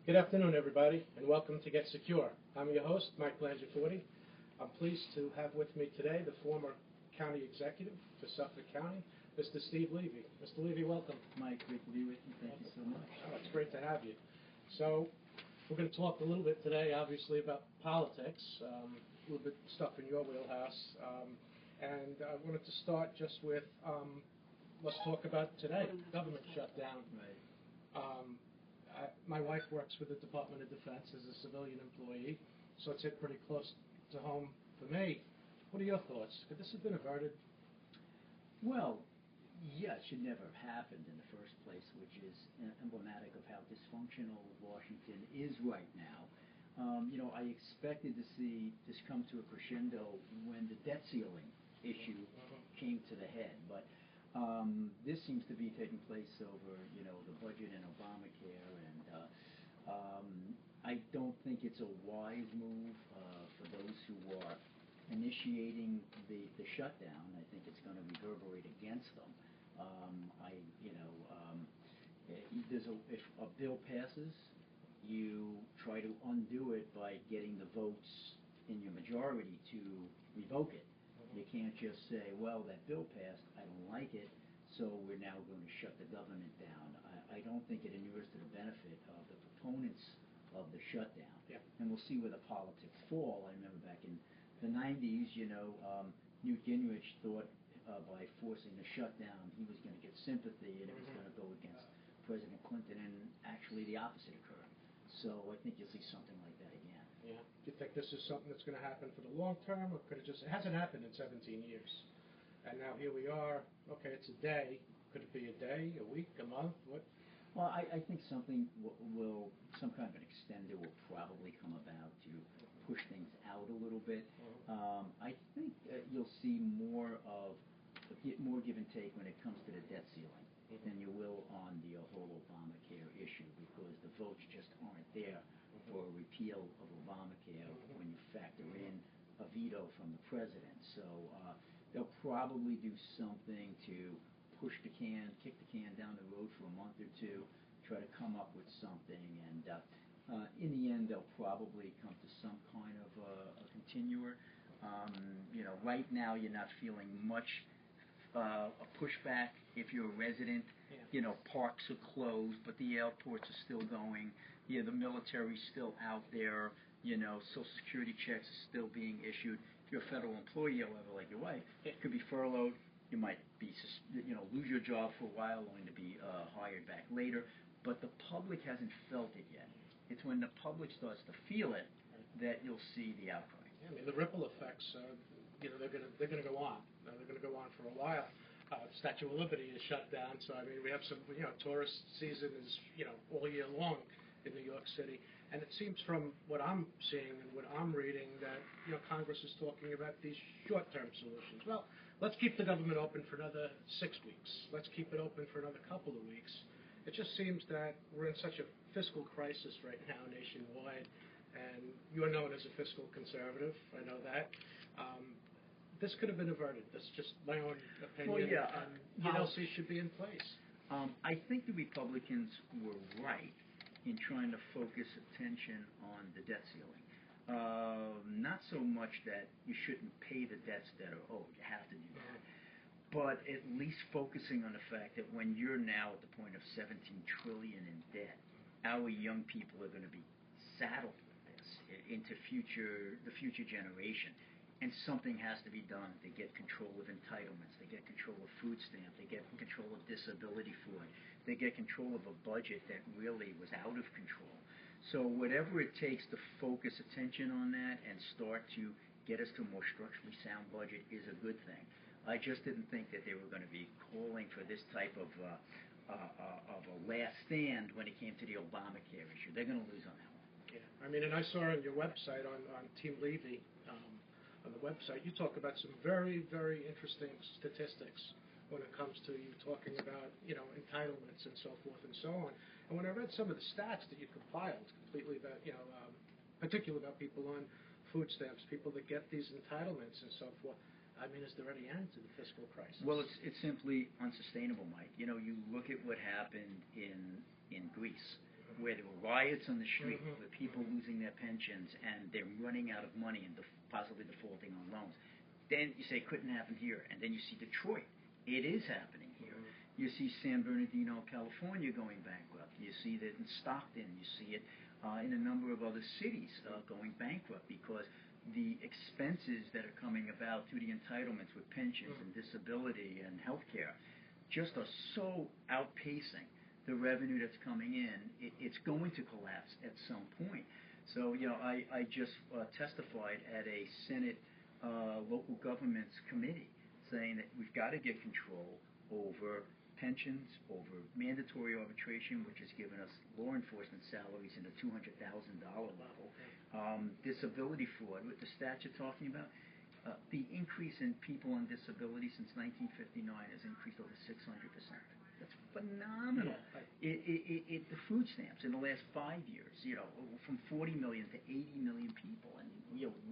Good afternoon, everybody, and welcome to Get Secure. I'm your host, Mike Blangiforti. I'm pleased to have with me today the former county executive for Suffolk County, Mr. Steve Levy. Mr. Levy, welcome. Mike, great to be with you. Thank you so much. Oh, it's great to have you. So, we're going to talk a little bit today, obviously, about politics, a little bit stuff in your wheelhouse, and I wanted to start just with, let's talk about today, government shutdown. Right. My wife works for the Department of Defense as a civilian employee, so it's hit pretty close to home for me. What are your thoughts? Could this have been averted? Well, yeah, it should never have happened in the first place, which is emblematic of how dysfunctional Washington is right now. I expected to see this come to a crescendo when the debt ceiling issue came to the head, but this seems to be taking place over, the budget and Obamacare, and I don't think it's a wise move for those who are initiating the shutdown. I think it's going to reverberate against them. If a bill passes, you try to undo it by getting the votes in your majority to revoke it. You can't just say, well, that bill passed, I don't like it, so we're now going to shut the government down. I don't think it inures to the benefit of the proponents of the shutdown. Yeah. And we'll see where the politics fall. I remember back in the 90s, Newt Gingrich thought by forcing the shutdown he was going to get sympathy and it was going to go against President Clinton, and actually the opposite occurred. So I think you'll see something like that again. Yeah. Do you think this is something that's going to happen for the long term, or could it hasn't happened in 17 years? And now here we are, okay, it's a day. Could it be a day, a week, a month? What? Well, I think something some kind of an extender will probably come about to push things out a little bit. I think you'll see more give and take when it comes to the debt ceiling than you will on the whole Obamacare issue, because the votes just aren't there for a repeal of Obamacare when you factor in a veto from the president. So they'll probably do something to kick the can down the road for a month or two, try to come up with something, and in the end they'll probably come to some kind of a continuer. Right now you're not feeling much a pushback if you're a resident. Yeah. Parks are closed, but the airports are still going. Yeah, the military's still out there. Social Security checks are still being issued. If you're a federal employee, however, like your wife, could be furloughed. You might be, lose your job for a while, only to be hired back later. But the public hasn't felt it yet. It's when the public starts to feel it that you'll see the outcry. Yeah, I mean, the ripple effects, they're going to go on. They're going to go on for a while. Statue of Liberty is shut down, so I mean, we have some, tourist season is, all year long in New York City. And it seems from what I'm seeing and what I'm reading that, Congress is talking about these short-term solutions. Well, let's keep the government open for another 6 weeks. Let's keep it open for another couple of weeks. It just seems that we're in such a fiscal crisis right now nationwide, and you're known as a fiscal conservative. I know that. This could have been averted. That's just my own opinion. Well, yeah, policy should be in place. I think the Republicans were right in trying to focus attention on the debt ceiling. Not so much that you shouldn't pay the debts that are owed. You have to do that. But at least focusing on the fact that when you're now at the point of $17 trillion in debt, our young people are going to be saddled with this into the future generation. And something has to be done to get control of entitlements, to get control of food stamp, to get control of disability fraud, to get control of a budget that really was out of control. So whatever it takes to focus attention on that and start to get us to a more structurally sound budget is a good thing. I just didn't think that they were going to be calling for this type of a last stand when it came to the Obamacare issue. They're going to lose on that one. Yeah, I mean, and I saw on your website, on Team Levy, on the website, you talk about some very, very interesting statistics when it comes to you talking about, entitlements and so forth and so on. And when I read some of the stats that you compiled completely about, particularly about people on food stamps, people that get these entitlements and so forth, I mean, is there any end to the fiscal crisis? Well, it's simply unsustainable, Mike. You look at what happened in Greece. where there were riots on the street with people losing their pensions and they're running out of money and possibly defaulting on loans. Then you say it couldn't happen here, and then you see Detroit. It is happening here. You see San Bernardino, California going bankrupt. You see that in Stockton. You see it in a number of other cities going bankrupt because the expenses that are coming about through the entitlements with pensions and disability and health care just are so outpacing the revenue that's coming in. It's going to collapse at some point. So, I just testified at a Senate local governments committee saying that we've got to get control over pensions, over mandatory arbitration, which has given us law enforcement salaries in the $200,000 level, disability fraud, with the stats you're talking about. The increase in people on disability since 1959 has increased over 600%. That's phenomenal. The food stamps in the last 5 years, from 40 million to 80 million people, and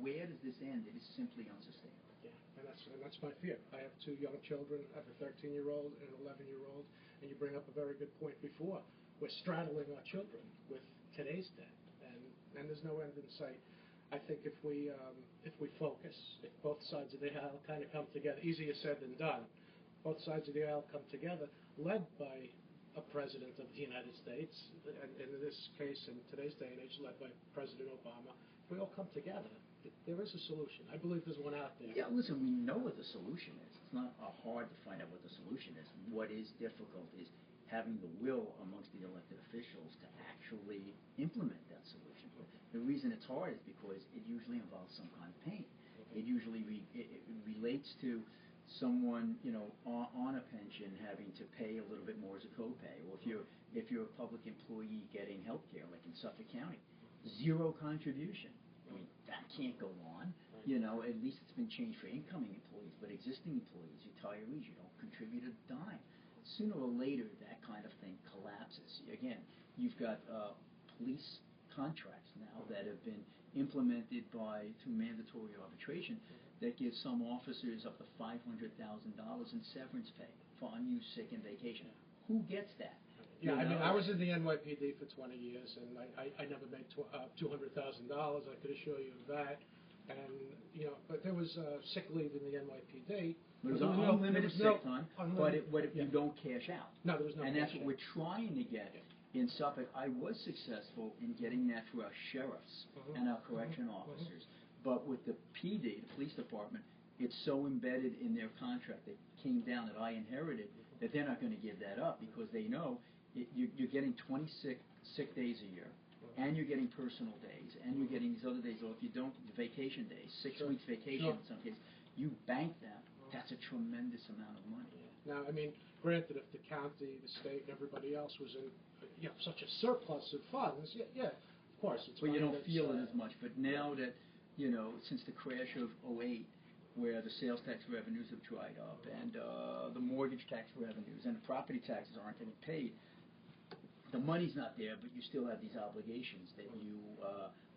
where does this end? It is simply unsustainable. Yeah, and that's my fear. I have 2 young children. I have a 13-year-old and an 11-year-old, and you bring up a very good point before. We're straddling our children with today's debt, and there's no end in sight. I think if we focus, if both sides of the aisle kind of come together, easier said than done, both sides of the aisle come together, led by a president of the United States, and in this case, in today's day and age, led by President Obama, if we all come together, there is a solution. I believe there's one out there. Yeah, listen, we know what the solution is. It's not hard to find out what the solution is. What is difficult is having the will amongst the elected officials to actually implement that solution. The reason it's hard is because it usually involves some kind of pain. It usually it relates to someone, on a pension having to pay a little bit more as a copay, or if you're a public employee getting health care, like in Suffolk County, 0 contribution. I mean, that can't go on. At least it's been changed for incoming employees, but existing employees, retirees, you don't contribute a dime. Sooner or later, that kind of thing collapses. Again, you've got police contracts now that have been implemented through mandatory arbitration that gives some officers up to $500,000 in severance pay for unused sick and vacation. Who gets that? Yeah, I mean, I was in the NYPD for 20 years, and I never made $200,000. I could assure you of that. And but there was sick leave in the NYPD. There was unlimited sick time, but you don't cash out. No, there was no. And that's what we're trying to get in Suffolk. I was successful in getting that for our sheriffs and our correction officers. But with the PD, the police department, it's so embedded in their contract that came down that I inherited that they're not going to give that up because they know you're getting 20 sick days a year, and you're getting personal days, and you're getting these other days off. You don't vacation days, 6 weeks vacation in some cases. You bank them. That's a tremendous amount of money. Now, I mean, granted, if the county, the state, and everybody else was in such a surplus of funds, of course, it's. But you don't feel it as much. But now that since the crash of '08, where the sales tax revenues have dried up, and the mortgage tax revenues and the property taxes aren't getting paid, the money's not there, but you still have these obligations that you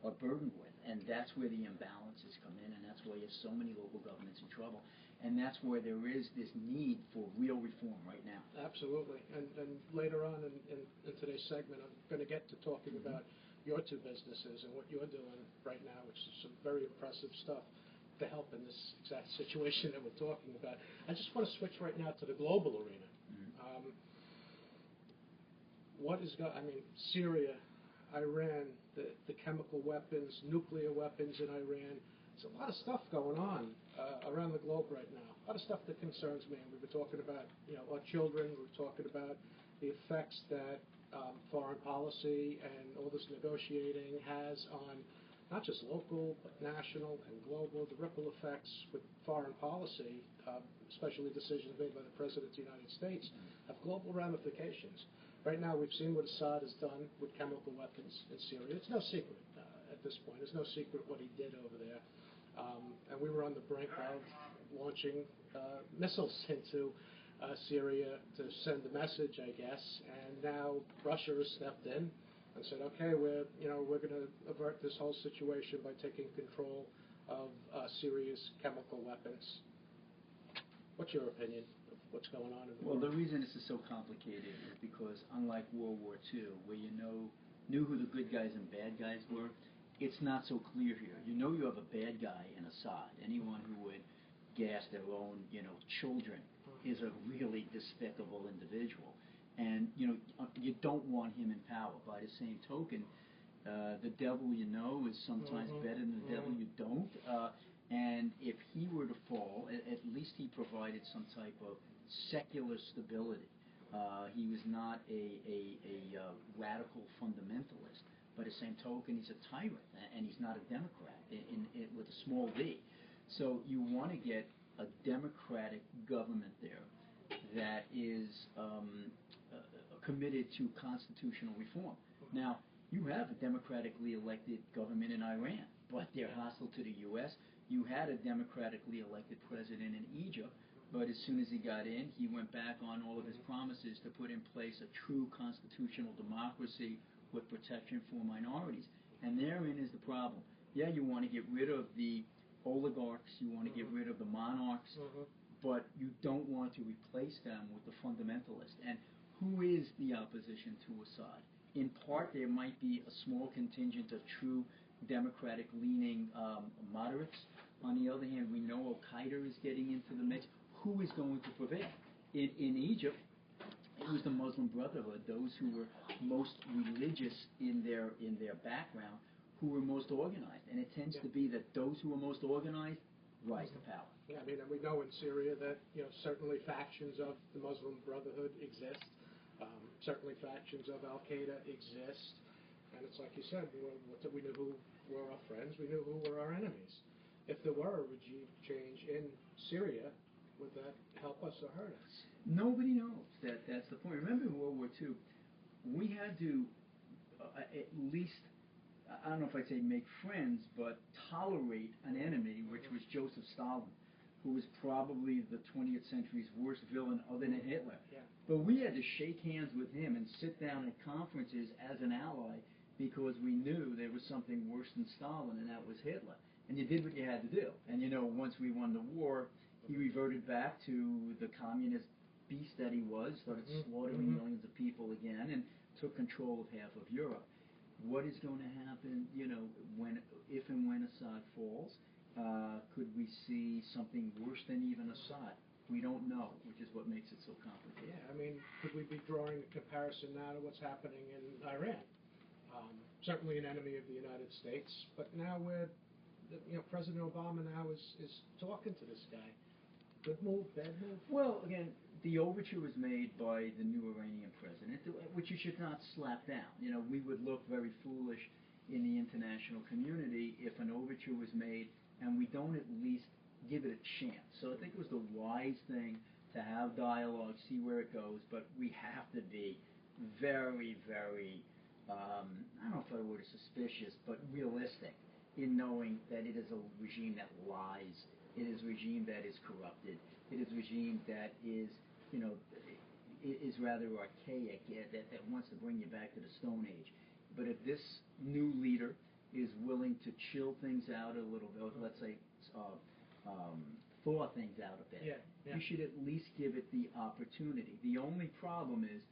are burdened with, and that's where the imbalances come in, and that's why you have so many local governments in trouble, and that's where there is this need for real reform right now. Absolutely, and later on in today's segment, I'm going to get to talking about your 2 businesses and what you're doing right now, which is some very impressive stuff to help in this exact situation that we're talking about. I just want to switch right now to the global arena. Syria, Iran, the chemical weapons, nuclear weapons in Iran. There's a lot of stuff going on around the globe right now. A lot of stuff that concerns me. We were talking about our children. We were talking about the effects that foreign policy and all this negotiating has on not just local, but national and global, the ripple effects with foreign policy, especially decisions made by the President of the United States, have global ramifications. Right now, we've seen what Assad has done with chemical weapons in Syria. It's no secret at this point. It's no secret what he did over there. And we were on the brink of launching missiles into Syria to send a message, I guess. And now Russia has stepped in and said, okay, we're going to avert this whole situation by taking control of Syria's chemical weapons. What's your opinion of what's going on in the world? Well, the reason this is so complicated is because unlike World War II, where knew who the good guys and bad guys were. It's not so clear here. You know you have a bad guy in Assad. Anyone who would gas their own, children is a really despicable individual. And, you don't want him in power. By the same token, the devil you know is sometimes better than the devil you don't. And if he were to fall, at least he provided some type of secular stability. He was not a radical fundamentalist. By the same token, he's a tyrant, and he's not a Democrat with a small d. So you want to get a democratic government there that is committed to constitutional reform. Now, you have a democratically elected government in Iran, but they're hostile to the U.S. You had a democratically elected president in Egypt, but as soon as he got in, he went back on all of his promises to put in place a true constitutional democracy with protection for minorities. And therein is the problem. Yeah, you want to get rid of the oligarchs, you want to get rid of the monarchs, but you don't want to replace them with the fundamentalists. And who is the opposition to Assad? In part, there might be a small contingent of true democratic-leaning moderates. On the other hand, we know Al-Qaeda is getting into the mix. Who is going to prevail? In Egypt, it was the Muslim Brotherhood, those who were most religious in their background, who were most organized. And it tends to be that those who are most organized rise to power. Yeah, I mean, and we know in Syria that certainly factions of the Muslim Brotherhood exist. Certainly factions of Al-Qaeda exist. And it's like you said, we knew who were our friends, we knew who were our enemies. If there were a regime change in Syria, would that help us or hurt us? Nobody knows. That's the point. Remember in World War II, we had to at least, I don't know if I'd say make friends, but tolerate an enemy, which was Joseph Stalin, who was probably the 20th century's worst villain other than Hitler. Yeah. But we had to shake hands with him and sit down at conferences as an ally because we knew there was something worse than Stalin, and that was Hitler. And you did what you had to do. And once we won the war, he reverted back to the communist beast that he was, started slaughtering millions of people again, and took control of half of Europe. What is going to happen, if and when Assad falls? Could we see something worse than even Assad? We don't know, which is what makes it so complicated. Yeah, I mean, could we be drawing a comparison now to what's happening in Iran? Certainly an enemy of the United States, but now President Obama now is talking to this guy. Good move, bad move? Well, again, the overture was made by the new Iranian president, which you should not slap down. We would look very foolish in the international community if an overture was made and we don't at least give it a chance. So I think it was the wise thing to have dialogue, see where it goes, but we have to be very, very, I don't know if I would say suspicious, but realistic in knowing that it is a regime that lies, it is a regime that is corrupted, it is a regime that is, is rather archaic, that wants to bring you back to the Stone Age. But if this new leader is willing to chill things out a little bit, let's say thaw things out a bit, you should at least give it the opportunity. The only problem is,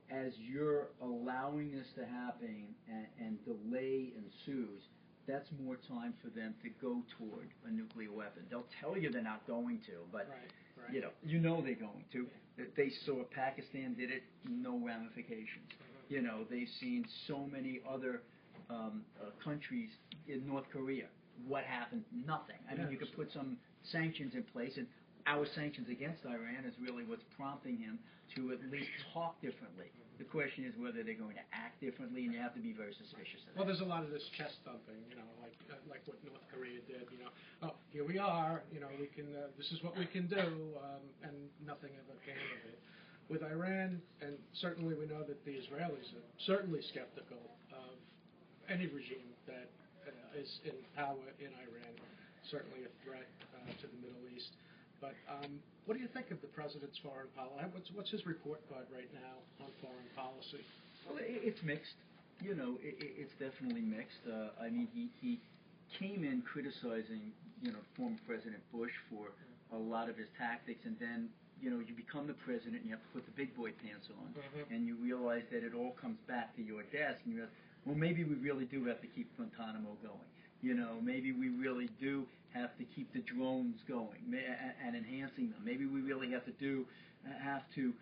as you're allowing this to happen and delay ensues, that's more time for them to go toward a nuclear weapon. They'll tell you they're not going to, but right. They're going to. They saw Pakistan did it, no ramifications. They've seen so many other countries in North Korea. What happened? Nothing. I mean, you could put some sanctions in place, and our sanctions against Iran is really what's prompting him to at least talk differently. The question is whether they're going to act differently, and you have to be very suspicious of that. Well, there's a lot of this chest thumping, like what North Korea did. Oh, here we are. We can. This is what we can do, and nothing ever came of it. With Iran, and certainly we know that the Israelis are certainly skeptical of any regime that is in power in Iran. Certainly a threat to the Middle East. But what do you think of the president's foreign policy? What's his report card right now on foreign policy? Well, it's mixed. It's definitely mixed. I mean, he came in criticizing, former President Bush for a lot of his tactics, and then you become the president and you have to put the big boy pants on, and you realize that it all comes back to your desk, and you realize, well, maybe we really do have to keep Guantanamo going. Maybe we really do have to keep the drones going and enhancing them. Maybe we really have to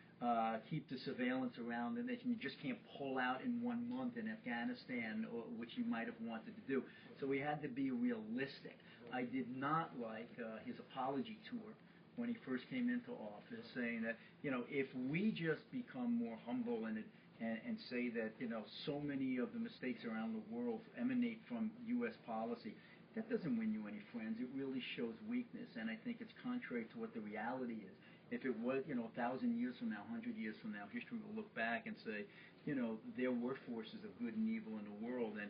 keep the surveillance around the nation. You just can't pull out in 1 month in Afghanistan, which you might have wanted to do. So we had to be realistic. I did not like his apology tour when he first came into office, saying that, if we just become more humble and say that, so many of the mistakes around the world emanate from U.S. policy, that doesn't win you any friends. It really shows weakness, and I think it's contrary to what the reality is. If it was, 1,000 years from now, 100 years from now, history will look back and say, there were forces of good and evil in the world, and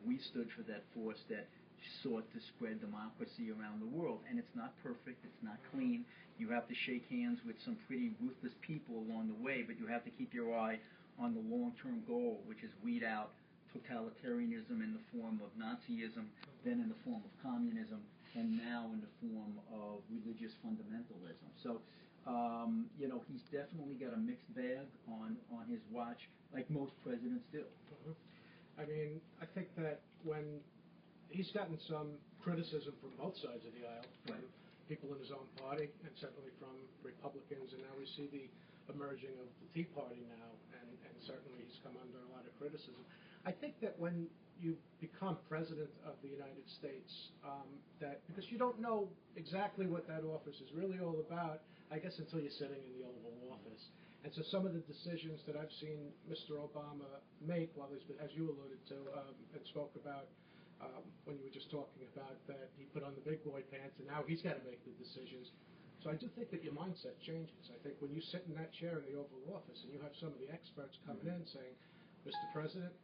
we stood for that force that sought to spread democracy around the world. And it's not perfect, it's not clean. You have to shake hands with some pretty ruthless people along the way, but you have to keep your eye on the long-term goal, which is weed out totalitarianism in the form of Nazism, then in the form of communism, and now in the form of religious fundamentalism. So, he's definitely got a mixed bag on his watch, like most presidents do. I mean, I think that when he's gotten some criticism from both sides of the aisle, from people in his own party, and certainly from Republicans, and now we see the emerging of the Tea Party now, and certainly he's come under a lot of criticism. I think that when you become president of the United States, that because you don't know exactly what that office is really all about, I guess, until you're sitting in the Oval Office. And so some of the decisions that I've seen Mr. Obama make, while he's been, as you alluded to, and spoke about when you were just talking about that he put on the big boy pants and now he's got to make the decisions. So I do think that your mindset changes. I think when you sit in that chair in the Oval Office and you have some of the experts coming in saying, Mr. President,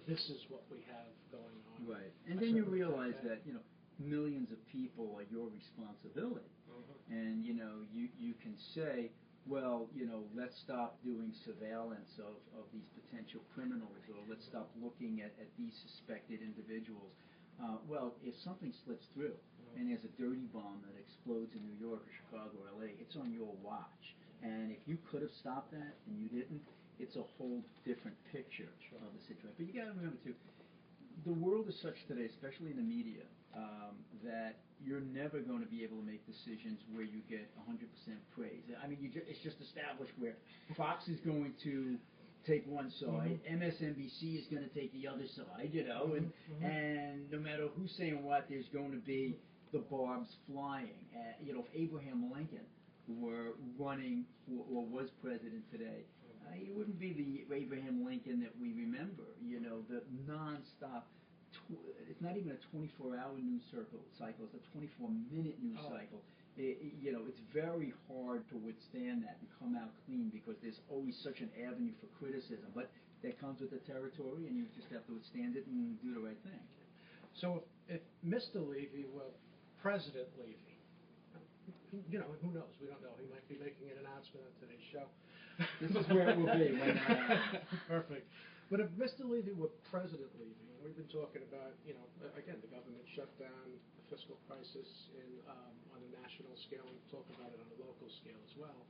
this is what we have going on. Right. And then you realize that, millions of people are your responsibility. And, you can say, well, let's stop doing surveillance of these potential criminals, or let's stop looking at these suspected individuals. Well, if something slips through and there's a dirty bomb that explodes in New York or Chicago or LA, it's on your watch. And if you could have stopped that and you didn't, it's a whole different picture of the situation. But you got to remember, too, the world is such today, especially in the media, that you're never going to be able to make decisions where you get 100% praise. I mean, it's just established where Fox is going to take one side, MSNBC is going to take the other side, and no matter who's saying what, there's going to be the barbs flying. If Abraham Lincoln were running for, or was president today, he wouldn't be the Abraham Lincoln that we remember. The nonstop. It's not even a 24-hour news cycle. It's a 24-minute news cycle. It's very hard to withstand that and come out clean because there's always such an avenue for criticism. But that comes with the territory, and you just have to withstand it and do the right thing. So if Mr. Levy were President Levy, who knows? We don't know. He might be making an announcement on today's show. This is where it will be. Perfect. But if Mr. Levy were President Levy, and we've been talking about, again, the government shutdown, the fiscal crisis on a national scale, and talk about it on a local scale as well,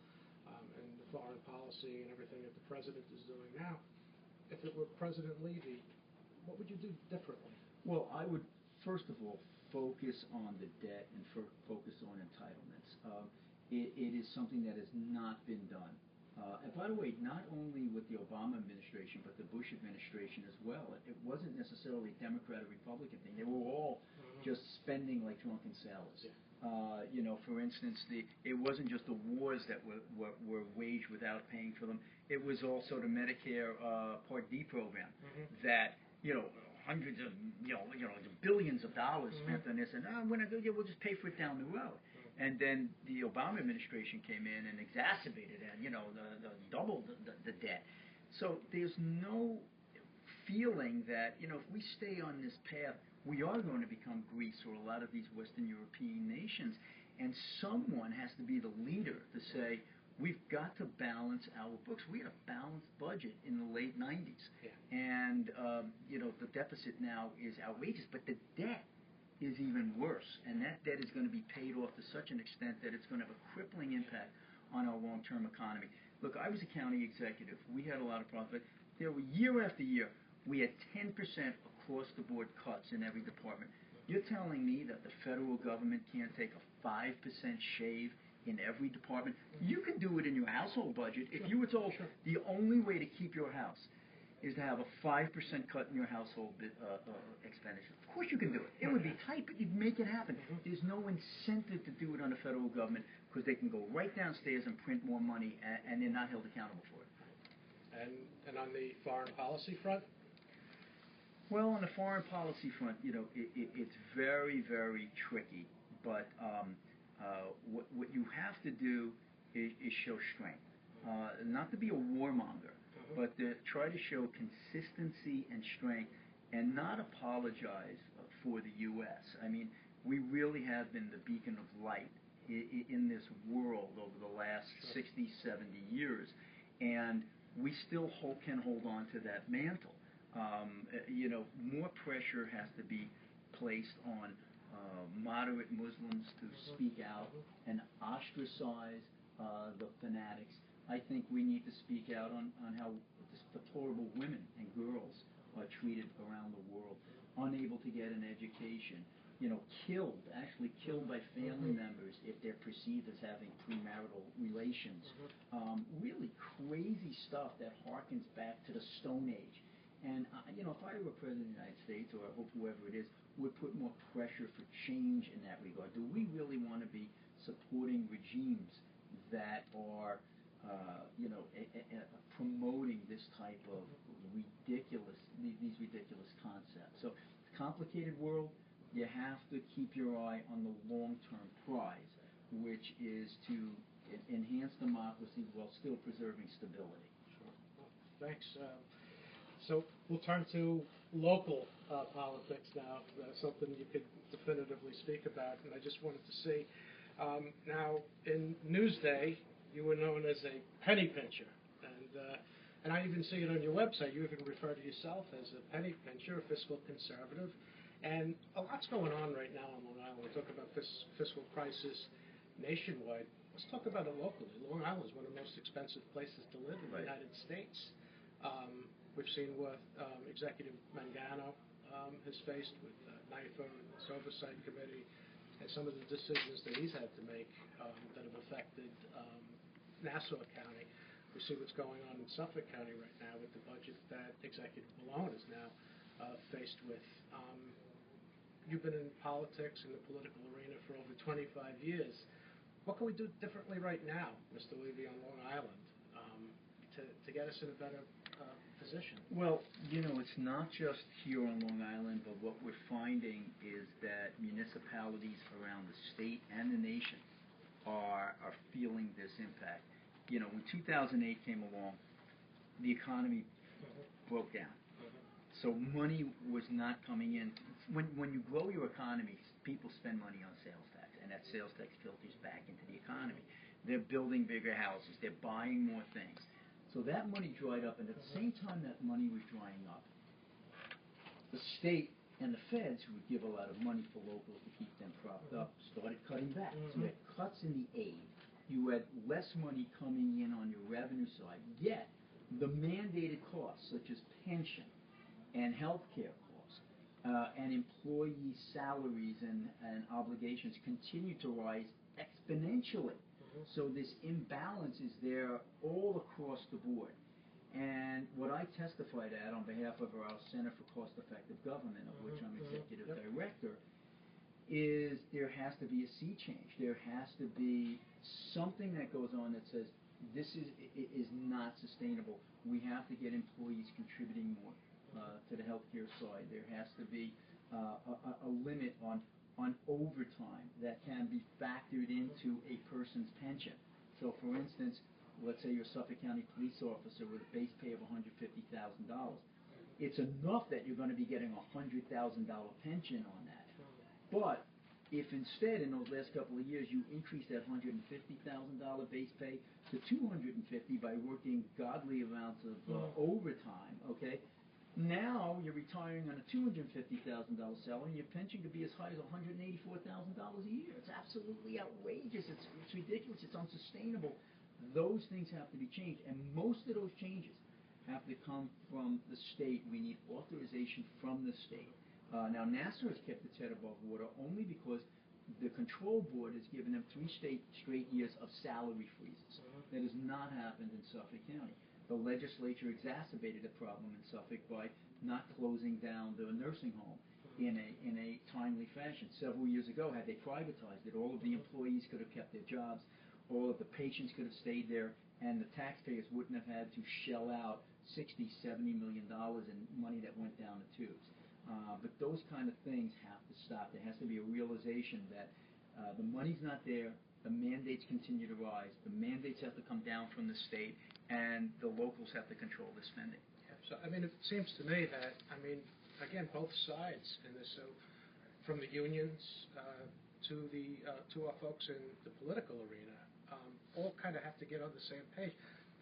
and the foreign policy and everything that the president is doing now. If it were President Levy, what would you do differently? Well, I would, first of all, focus on the debt and focus on entitlements. It is something that has not been done. And by the way, not only with the Obama administration, but the Bush administration as well. It wasn't necessarily a Democrat or Republican thing. They were all just spending like drunken sailors. For instance, it wasn't just the wars that were waged without paying for them. It was also the Medicare Part D program that, hundreds of, billions of dollars spent on this, and we'll just pay for it down the road. And then the Obama administration came in and exacerbated it, doubled the debt. So there's no feeling that, if we stay on this path, we are going to become Greece or a lot of these Western European nations. And someone has to be the leader to say, we've got to balance our books. We had a balanced budget in the late 90s. Yeah. And, the deficit now is outrageous, but the debt is even worse, and that debt is going to be paid off to such an extent that it's going to have a crippling impact on our long-term economy. Look, I was a county executive. We had a lot of problems. There were year after year, we had 10% across-the-board cuts in every department. You're telling me that the federal government can't take a 5% shave in every department? You can do it in your household budget. If you were told the only way to keep your house is to have a 5% cut in your household expenditure, of course you can do it. It would be tight, but you'd make it happen. There's no incentive to do it on the federal government because they can go right downstairs and print more money, and they're not held accountable for it. And on the foreign policy front? Well, on the foreign policy front, it's very, very tricky. But what you have to do is show strength. Not to be a warmonger, but to try to show consistency and strength and not apologize for the U.S. I mean, we really have been the beacon of light in this world over the last 60, 70 years, and we still can hold on to that mantle. More pressure has to be placed on moderate Muslims to speak out and ostracize the fanatics. I think we need to speak out on how deplorable women and girls are treated around the world, unable to get an education, actually killed by family members if they're perceived as having premarital relations. Really crazy stuff that harkens back to the Stone Age. And, if I were President of the United States, or I hope whoever it is, would put more pressure for change in that regard. Do we really want to be supporting regimes that are, promoting this type of these ridiculous concepts? So, it's a complicated world. You have to keep your eye on the long-term prize, which is to enhance democracy while still preserving stability. Sure. Well, thanks. So we'll turn to local politics now, something you could definitively speak about. And I just wanted to see, now in Newsday, you were known as a penny pincher. And I even see it on your website. You even refer to yourself as a penny pincher, a fiscal conservative. And a lot's going on right now on Long Island. We talk about fiscal crisis nationwide. Let's talk about it locally. Long Island is one of the most expensive places to live in the United States. We've seen what Executive Mangano has faced with NYFA and this oversight committee, and some of the decisions that he's had to make that have affected Nassau County. We see what's going on in Suffolk County right now with the budget that Executive Malone is now faced with. You've been in politics, in the political arena for over 25 years. What can we do differently right now, Mr. Levy, on Long Island to get us in a better position? Well, it's not just here on Long Island, but what we're finding is that municipalities around the state and the nation are feeling this impact. When 2008 came along, the economy broke down. So money was not coming in. When you grow your economy, people spend money on sales tax, and that sales tax filters back into the economy. They're building bigger houses. They're buying more things. So that money dried up, and at the same time that money was drying up, the state and the feds, who would give a lot of money for locals to keep them propped up, started cutting back. So you had cuts in the aid. You had less money coming in on your revenue side. Yet, the mandated costs, such as pension and health care costs, and employee salaries and obligations, continue to rise exponentially. So this imbalance is there all across the board. And what I testified at on behalf of our Center for Cost-Effective Government, of which I'm executive director, is there has to be a sea change. There has to be something that goes on that says this is not sustainable. We have to get employees contributing more to the healthcare side. There has to be a limit on overtime that can be factored into a person's pension. So, for instance, let's say you're a Suffolk County police officer with a base pay of $150,000. It's enough that you're going to be getting a $100,000 pension on that. But if instead, in those last couple of years, you increase that $150,000 base pay to $250,000 by working godly amounts of overtime, okay? Now you're retiring on a $250,000 salary, and your pension could be as high as $184,000 a year. It's absolutely outrageous. It's ridiculous. It's unsustainable. Those things have to be changed, and most of those changes have to come from the state. We need authorization from the state. Now, NASA has kept its head above water only because the control board has given them 3 straight years of salary freezes. That has not happened in Suffolk County. The legislature exacerbated the problem in Suffolk by not closing down the nursing home in a timely fashion. Several years ago, had they privatized it, all of the employees could have kept their jobs, all of the patients could have stayed there, and the taxpayers wouldn't have had to shell out $60, $70 million in money that went down the tubes. But those kind of things have to stop. There has to be a realization that the money's not there, the mandates continue to rise, the mandates have to come down from the state, and the locals have to control the spending. Yeah, so, I mean, it seems to me that, I mean, again, both sides in this, so from the unions to our folks in the political arena, all kind of have to get on the same page.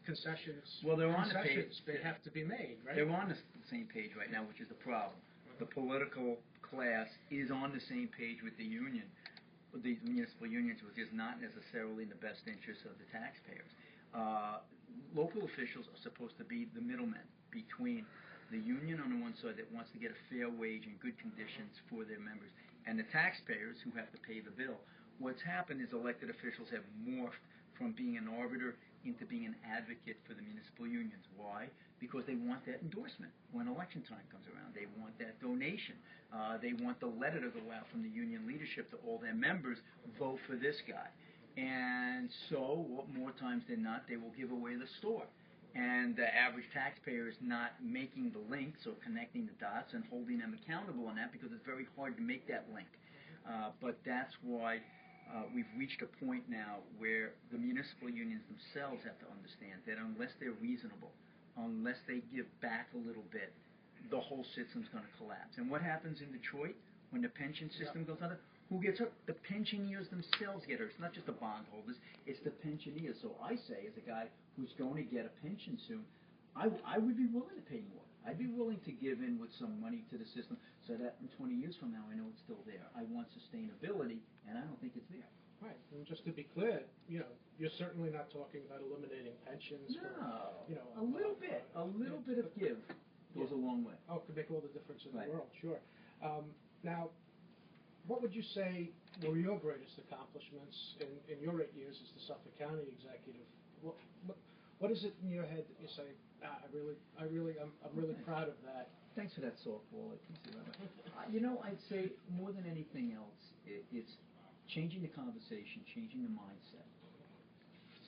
Concessions, well, they're on the page. They have to be made, right? They're on the same page right now, which is the problem. The political class is on the same page with the union, with these municipal unions, which is not necessarily in the best interest of the taxpayers. Local officials are supposed to be the middlemen between the union on the one side that wants to get a fair wage and good conditions for their members, and the taxpayers who have to pay the bill. What's happened is elected officials have morphed from being an arbiter into being an advocate for the municipal unions. Why? Because they want that endorsement when election time comes around. They want that donation. They want the letter to go out from the union leadership to all their members, vote for this guy. And so, more times than not, they will give away the store. And the average taxpayer is not making the links or connecting the dots and holding them accountable on that, because it's very hard to make that link. But that's why we've reached a point now where the municipal unions themselves have to understand that unless they're reasonable, unless they give back a little bit, the whole system's going to collapse. And what happens in Detroit when the pension system goes under? Who gets hurt? The pensioners themselves get hurt. It's not just the bondholders, it's the pensioners. So I say, as a guy who's going to get a pension soon, I would be willing to pay more. I'd be willing to give in with some money to the system so that in 20 years from now I know it's still there. I want sustainability, and I don't think it's there. Right, and just to be clear, you know, you're certainly not talking about eliminating pensions. No, for, you know, a little bit of give goes a long way. Oh, it could make all the difference in Right. the world, sure. Now, what would you say were your greatest accomplishments in your 8 years as the Suffolk County executive? What is it in your head that you say, I'm really proud of that? Thanks for that softball. I can see that. You know, I'd say more than anything else, it's changing the conversation, changing the mindset,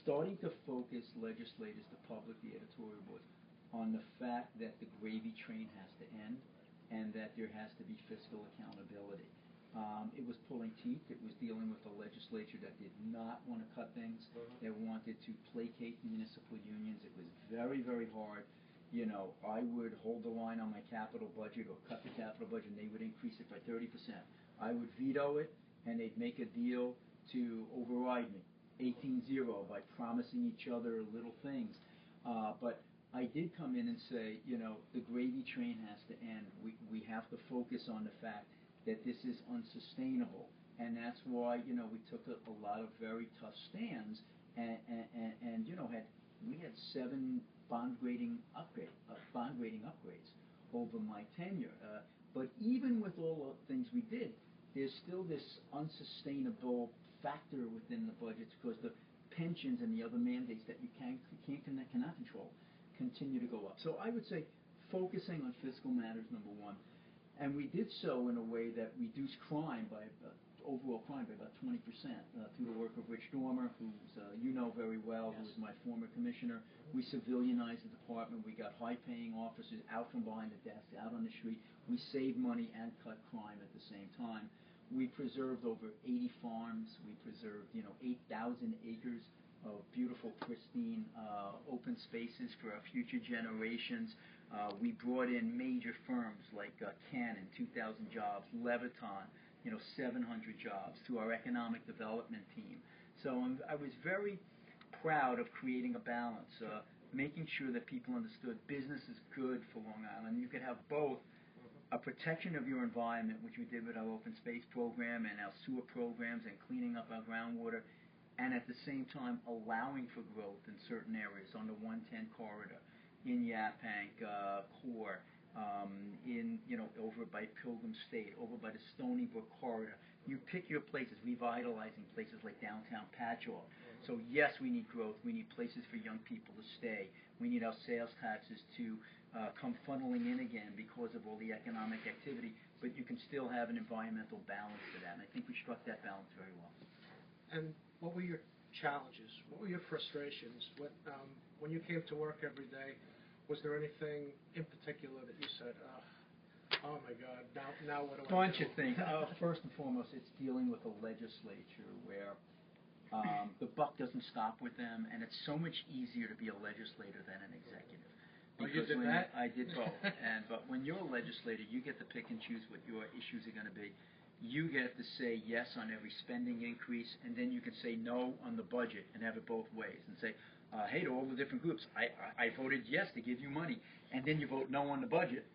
starting to focus legislators, the public, the editorial boards, on the fact that the gravy train has to end and that there has to be fiscal accountability. It was pulling teeth. It was dealing with a legislature that did not want to cut things. They wanted to placate municipal unions. It was very, very hard. You know, I would hold the line on my capital budget or cut the capital budget, and they would increase it by 30%. I would veto it, and they'd make a deal to override me, 18-0, by promising each other little things. But I did come in and say, you know, the gravy train has to end. We have to focus on the fact that this is unsustainable, and that's why, you know, we took a lot of very tough stands, and you know, we had 7 bond rating upgrades over my tenure. But even with all the things we did, there's still this unsustainable factor within the budgets because the pensions and the other mandates that you cannot control continue to go up. So I would say focusing on fiscal matters, number one. And we did so in a way that reduced crime by overall crime by about 20% through the work of Rich Dormer, who's you know very well, who was my former commissioner. We civilianized the department. We got high-paying officers out from behind the desk, out on the street. We saved money and cut crime at the same time. We preserved over 80 farms. We preserved, you know, 8,000 acres of beautiful, pristine, open spaces for our future generations. We brought in major firms like Canon, 2,000 jobs, Leviton, you know, 700 jobs, to our economic development team. So I was very proud of creating a balance, making sure that people understood business is good for Long Island. You could have both a protection of your environment, which we did with our open space program and our sewer programs and cleaning up our groundwater, and at the same time allowing for growth in certain areas on the 110 corridor, in Yaphank, Core, over by Pilgrim State, over by the Stony Brook corridor. You pick your places, revitalizing places like downtown Patchogue. So yes, we need growth. We need places for young people to stay. We need our sales taxes to come funneling in again because of all the economic activity. But you can still have an environmental balance to that, and I think we struck that balance very well. And what were your challenges? What were your frustrations? When you came to work every day, was there anything in particular that you said, oh my God, now what do I do? Bunch of things. First and foremost, it's dealing with a legislature where the buck doesn't stop with them, and it's so much easier to be a legislator than an executive. Oh, you did that? I did both. But when you're a legislator, you get to pick and choose what your issues are going to be. You get to say yes on every spending increase, and then you can say no on the budget and have it both ways and say, hey, to all the different groups, I voted yes to give you money, and then you vote no on the budget,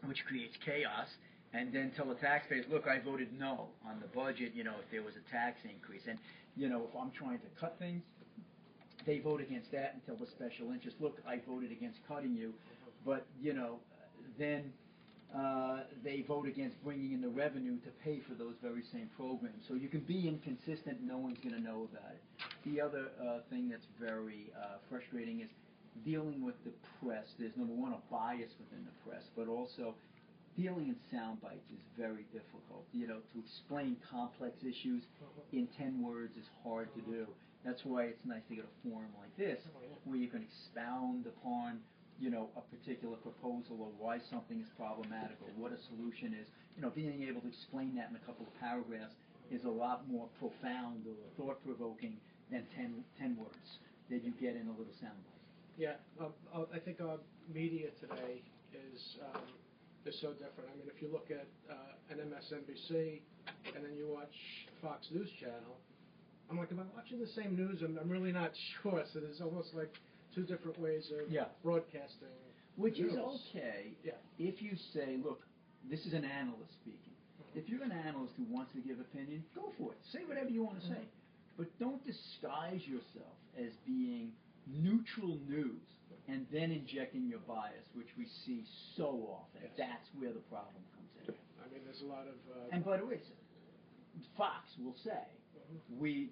which creates chaos, and then tell the taxpayers, look, I voted no on the budget, if there was a tax increase. And, if I'm trying to cut things, they vote against that and tell the special interest, look, I voted against cutting you, but, then they vote against bringing in the revenue to pay for those very same programs. So you can be inconsistent, no one's going to know about it. The other thing that's very frustrating is dealing with the press. There's, number one, a bias within the press, but also dealing in sound bites is very difficult. To explain complex issues in 10 words is hard to do. That's why it's nice to get a forum like this where you can expound upon a particular proposal or why something is problematic or what a solution is. Being able to explain that in a couple of paragraphs is a lot more profound or thought-provoking than 10 words that you get in a little soundbite. Yeah, I think our media today is so different. I mean, if you look at an MSNBC and then you watch Fox News Channel, I'm like, am I watching the same news? I'm really not sure. So there's almost like two different ways of broadcasting. Which news. is okay if you say, look, this is an analyst speaking. If you're an analyst who wants to give opinion, go for it. Say whatever you want to say. But don't disguise yourself as being neutral news and then injecting your bias, which we see so often. Yes. That's where the problem comes in. I mean, there's a lot of... and by the way, Fox will say,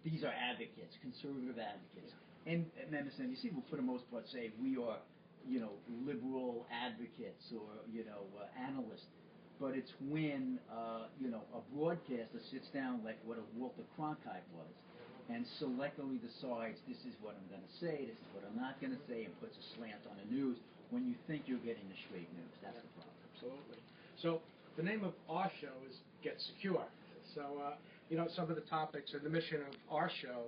these are advocates, conservative advocates. And MSNBC will, for the most part, say we are, liberal advocates or, analysts. But it's when, a broadcaster sits down like what a Walter Cronkite was and selectively decides this is what I'm going to say, this is what I'm not going to say, and puts a slant on the news when you think you're getting the straight news. That's the problem. Absolutely. So the name of our show is Get Secure. So, some of the topics and the mission of our show,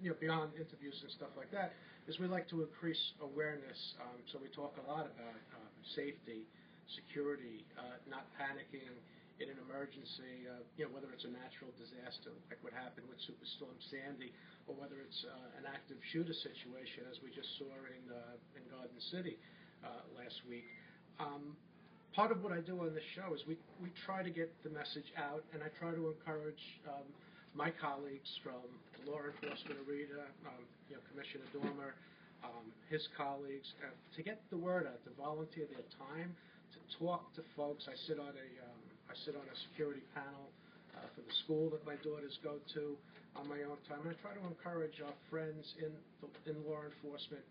beyond interviews and stuff like that, is we like to increase awareness. So we talk a lot about safety, security, not panicking in an emergency, whether it's a natural disaster like what happened with Superstorm Sandy, or whether it's an active shooter situation as we just saw in Garden City last week. Part of what I do on this show is we try to get the message out, and I try to encourage my colleagues from law enforcement arena, Commissioner Dormer, his colleagues, to get the word out, to volunteer their time, to talk to folks. I sit on a security panel for the school that my daughters go to on my own time, and I try to encourage our friends in law enforcement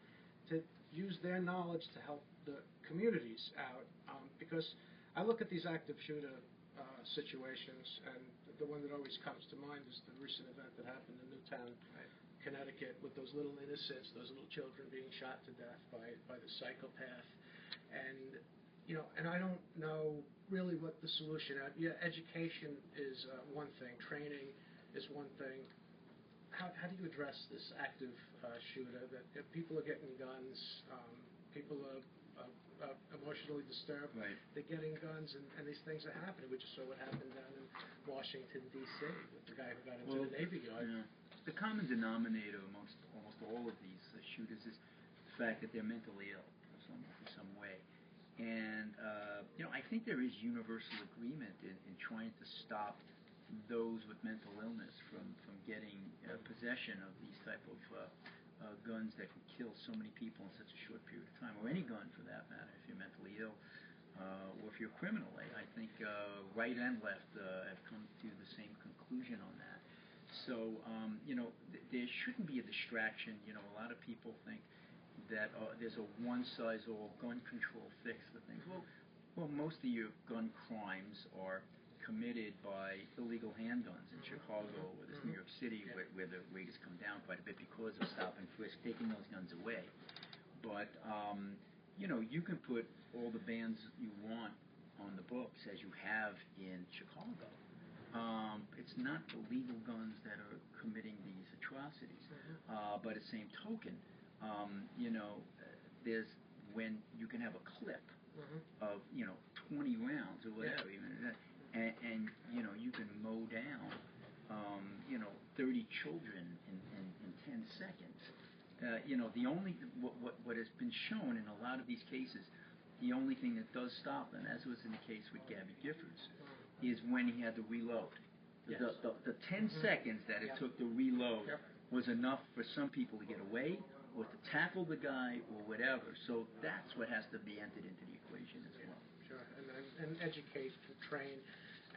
to use their knowledge to help the communities out, because I look at these active shooter situations, and the one that always comes to mind is the recent event that happened in Newtown, Connecticut, with those little innocents, those little children being shot to death by the psychopath. And and I don't know really what the solution is. Yeah, education is one thing, training is one thing. How do you address this active shooter that if people are getting guns, people are emotionally disturbed, they're getting guns, and these things are happening. We just saw what happened down in Washington, D.C. with the guy who got into the Navy Yard. Yeah. The common denominator amongst almost all of these shooters is the fact that they're mentally ill in some way. And, I think there is universal agreement in trying to stop those with mental illness from getting possession of these type of guns that can kill so many people in such a short period of time, or any gun for that matter, if you're mentally ill, or if you're a criminal. I think right and left have come to the same conclusion on that. So, there shouldn't be a distraction. A lot of people think that there's a one-size-all gun control fix for things. Well, most of your gun crimes are committed by illegal handguns in Chicago or this New York City, where the rate has come down quite a bit because of stop and frisk, taking those guns away. But, you can put all the bans you want on the books, as you have in Chicago. It's not the legal guns that are committing these atrocities. By the same token, there's when you can have a clip of 20 rounds or whatever, even and you can mow down 30 children in 10 seconds. The only what has been shown in a lot of these cases, the only thing that does stop them, as was in the case with Gabby Giffords, is when he had to reload. Yes. The 10 seconds that it took to reload was enough for some people to get away or to tackle the guy or whatever. So that's what has to be entered into the equation as well. Sure, and educate and train,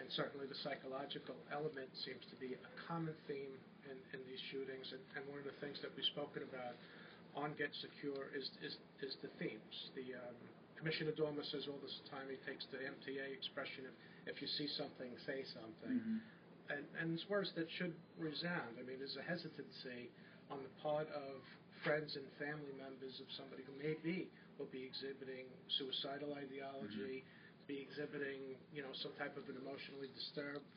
and certainly the psychological element seems to be a common theme in these shootings. And one of the things that we've spoken about on Get Secure is the themes. The Commissioner Dormer says all this time, he takes the MTA expression, if you see something, say something. And it's words that should resound. I mean, there's a hesitancy on the part of friends and family members of somebody who will be exhibiting suicidal ideology, be exhibiting, some type of an emotionally disturbed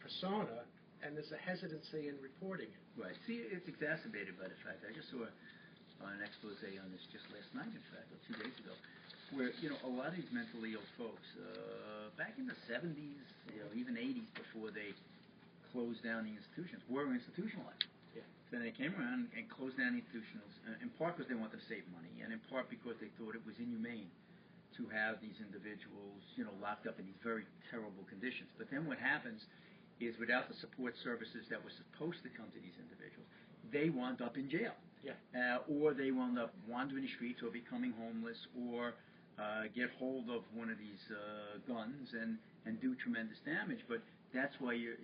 persona, and there's a hesitancy in reporting it. Right. See, it's exacerbated by the fact, I just saw an expose on this just last night, in fact, or 2 days ago, where, a lot of these mentally ill folks, back in the 70s, even 80s, before they closed down the institutions, were institutionalized. Yeah. So they came around and closed down the institutions, in part because they wanted to save money, and in part because they thought it was inhumane to have these individuals, locked up in these very terrible conditions. But then what happens is, without the support services that were supposed to come to these individuals, they wound up in jail. Yeah. Or they wound up wandering the streets or becoming homeless, or get hold of one of these guns and do tremendous damage. But that's why you're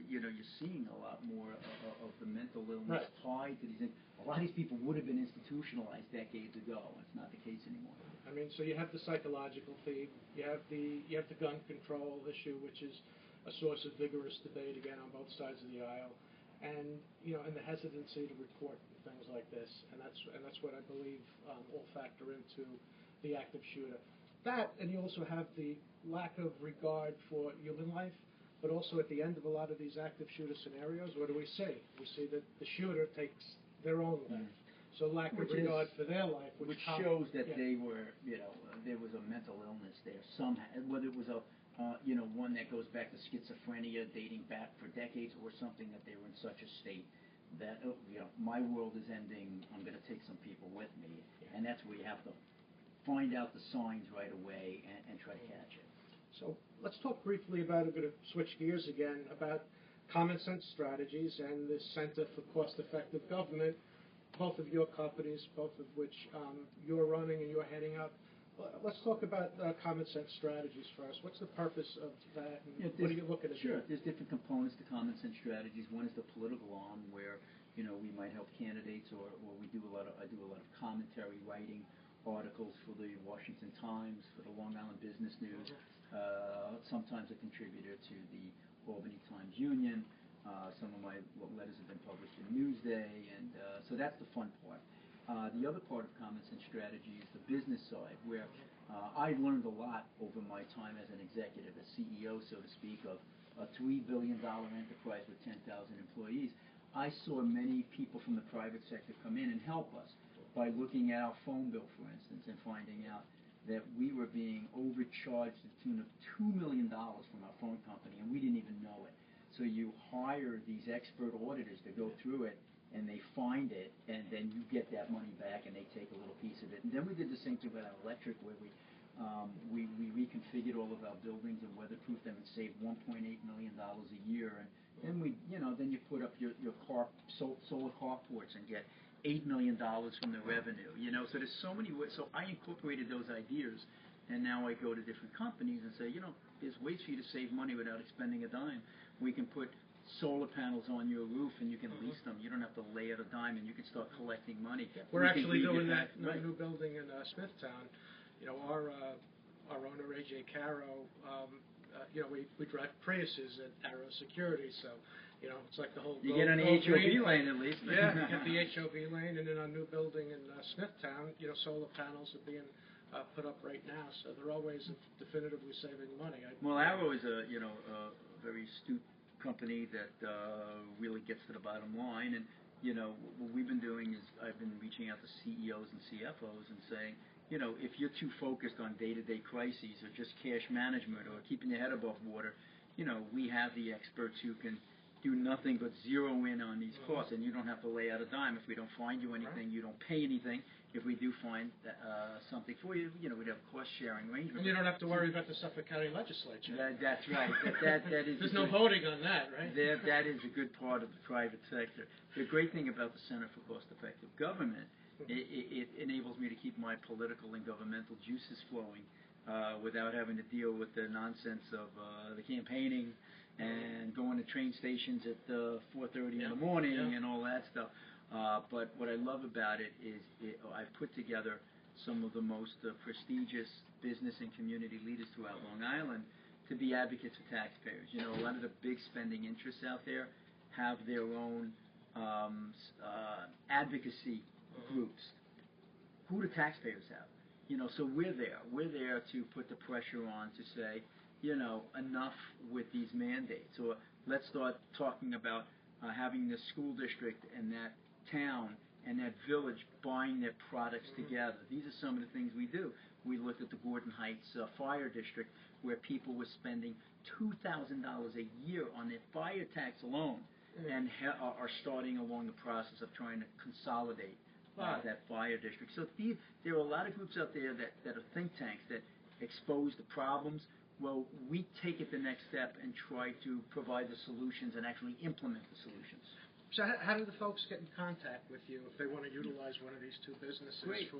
seeing a lot more of the mental illness tied to these things. A lot of these people would have been institutionalized decades ago. It's not the case anymore. I mean, so you have the psychological theme, you have the gun control issue, which is a source of vigorous debate again on both sides of the aisle, and and the hesitancy to report things like this, and that's what I believe all factor into the active shooter. That, and you also have the lack of regard for human life, but also at the end of a lot of these active shooter scenarios, what do we see? We see that the shooter takes their own life. So lack of regard for their life, which shows that they were, there was a mental illness there somehow, whether it was a, one that goes back to schizophrenia dating back for decades, or something that they were in such a state that, my world is ending, I'm going to take some people with me. And that's where you have to find out the signs right away and try to catch it. So let's talk briefly about, I'm going to switch gears again, about common sense strategies and the Center for Cost-Effective Government, both of your companies, both of which you're running and you're heading up. Let's talk about common sense strategies first. What's the purpose of that, and what are you looking at? Sure, there's different components to common sense strategies. One is the political arm, where we might help candidates, or I do a lot of commentary writing, articles for the Washington Times, for the Long Island Business News, sometimes a contributor to the Albany Times Union. Some of my letters have been published in Newsday, and so that's the fun part. The other part of common sense strategy is the business side, where I've learned a lot over my time as an executive, a CEO, so to speak, of a $3 billion enterprise with 10,000 employees. I saw many people from the private sector come in and help us by looking at our phone bill, for instance, and finding out that we were being overcharged to the tune of $2 million from our phone company, and we didn't even know it. So you hire these expert auditors to go through it, and they find it, and then you get that money back, and they take a little piece of it. And then we did the same thing with our electric, where We reconfigured all of our buildings and weatherproofed them and saved $1.8 million a year. And then you put up your solar carports and get $8 million from the revenue. So there's so many ways. So I incorporated those ideas, and now I go to different companies and say, there's ways for you to save money without expending a dime. We can put solar panels on your roof and you can lease them. You don't have to lay out a dime, and you can start collecting money. We're actually doing that in our new building in Smithtown. Our owner, AJ Caro, we drive Priuses at Arrow Security, so it's like the whole. You get on the HOV lane at least. Yeah, you get the HOV lane, and in our new building in Smithtown, solar panels are being put up right now, so they're always definitively saving money. Well, Arrow is a very astute company that really gets to the bottom line, and what we've been doing is I've been reaching out to CEOs and CFOs and saying, if you're too focused on day-to-day crises or just cash management or keeping your head above water, we have the experts who can do nothing but zero in on these costs, and you don't have to lay out a dime. If we don't find you anything, you don't pay anything. If we do find something for you, we'd have cost-sharing arrangements. And you don't have to worry about the Suffolk County Legislature. That's right. That is. There's no voting on that, right? That is a good part of the private sector. The great thing about the Center for Cost-Effective Government, it enables me to keep my political and governmental juices flowing without having to deal with the nonsense of the campaigning and going to train stations at 4:30 in the morning and all that stuff. But what I love about it is I've put together some of the most prestigious business and community leaders throughout Long Island to be advocates for taxpayers. A lot of the big spending interests out there have their own advocacy groups. Who do taxpayers have? So we're there. We're there to put the pressure on to say, enough with these mandates. Or let's start talking about having the school district and that town and that village buying their products together. These are some of the things we do. We looked at the Gordon Heights Fire District, where people were spending $2,000 a year on their fire tax alone, and are starting along the process of trying to consolidate that fire district. So there are a lot of groups out there that are think tanks that expose the problems. Well, we take it the next step and try to provide the solutions and actually implement the solutions. So how do the folks get in contact with you if they want to utilize one of these two businesses? Great.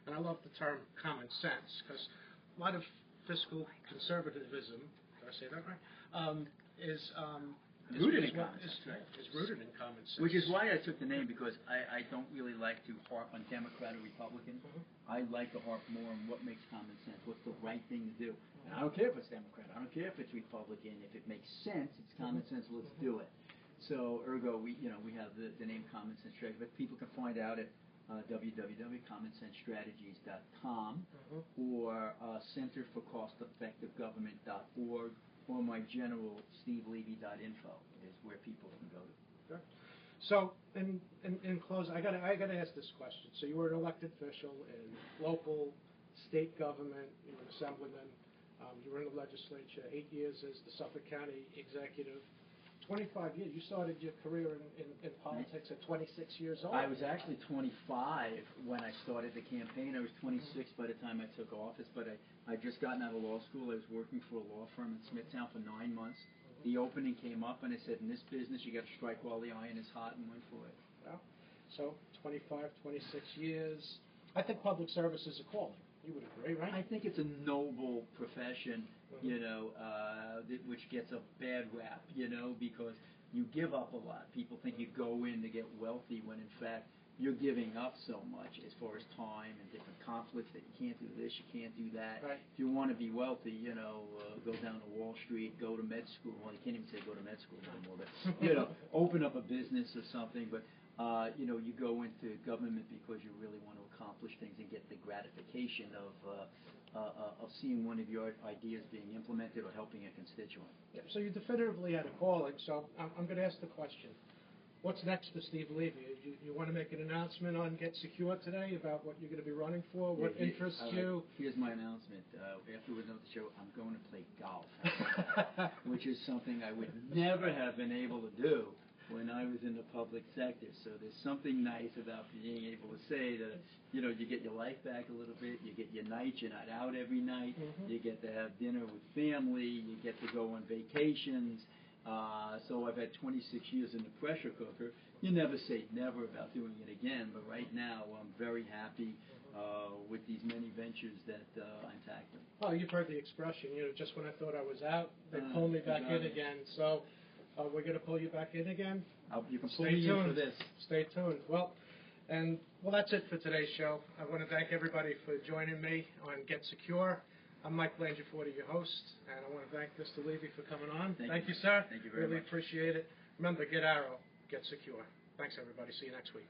And I love the term common sense, because a lot of fiscal conservatism, did I say that right, is rooted in common sense. Right. Is rooted in common sense. Which is why I took the name, because I don't really like to harp on Democrat or Republican. I like to harp more on what makes common sense, what's the right thing to do. And I don't care if it's Democrat, I don't care if it's Republican. If it makes sense, it's common sense, let's do it. So ergo, we have the name Common Sense Strategy, but people can find out at www.commonsensestrategies.com or centerforcosteffectivegovernment.org, or my general stevelevy.info is where people can go to. Okay. So in close, I got to ask this question. So you were an elected official in local, state government, you were an assemblyman, you were in the legislature, 8 years as the Suffolk County executive. 25 years. You started your career in politics at 26 years old. I was actually 25 when I started the campaign. I was 26 by the time I took office, but I just gotten out of law school. I was working for a law firm in Smithtown for 9 months. The opening came up, and I said, in this business, you got to strike while the iron is hot, and went for it. Well, so 25, 26 years. I think public service is a calling. You would agree, right? I think it's a noble profession, which gets a bad rap, because you give up a lot. People think you go in to get wealthy when, in fact, you're giving up so much as far as time and different conflicts that you can't do this, you can't do that. Right. If you want to be wealthy, go down to Wall Street, go to med school. Well, you can't even say go to med school anymore, but, open up a business or something. But, you go into government because you really want to accomplish things and get the gratification of seeing one of your ideas being implemented or helping a constituent. Yeah, so you definitively had a calling. So I'm going to ask the question. What's next for Steve Levy? You want to make an announcement on Get Secure today about what you're going to be running for? What interests you? Here's my announcement. After we're done with the show, I'm going to play golf, which is something I would never have been able to do when I was in the public sector. So there's something nice about being able to say that, you get your life back a little bit, you get your nights, you're not out every night, you get to have dinner with family, you get to go on vacations. So I've had 26 years in the pressure cooker. You never say never about doing it again, but right now I'm very happy with these many ventures that I'm tackling. Well, you've heard the expression, just when I thought I was out, they pull me back in again. So we're going to pull you back in again. You can pull me in for this. Stay tuned. Well, that's it for today's show. I want to thank everybody for joining me on Get Secure. I'm Mike Blangiforti, your host, and I want to thank Mr. Levy for coming on. Thank you, sir. Thank you very much. Really much. appreciate it. Remember, get Arrow, get secure. Thanks, everybody. See you next week.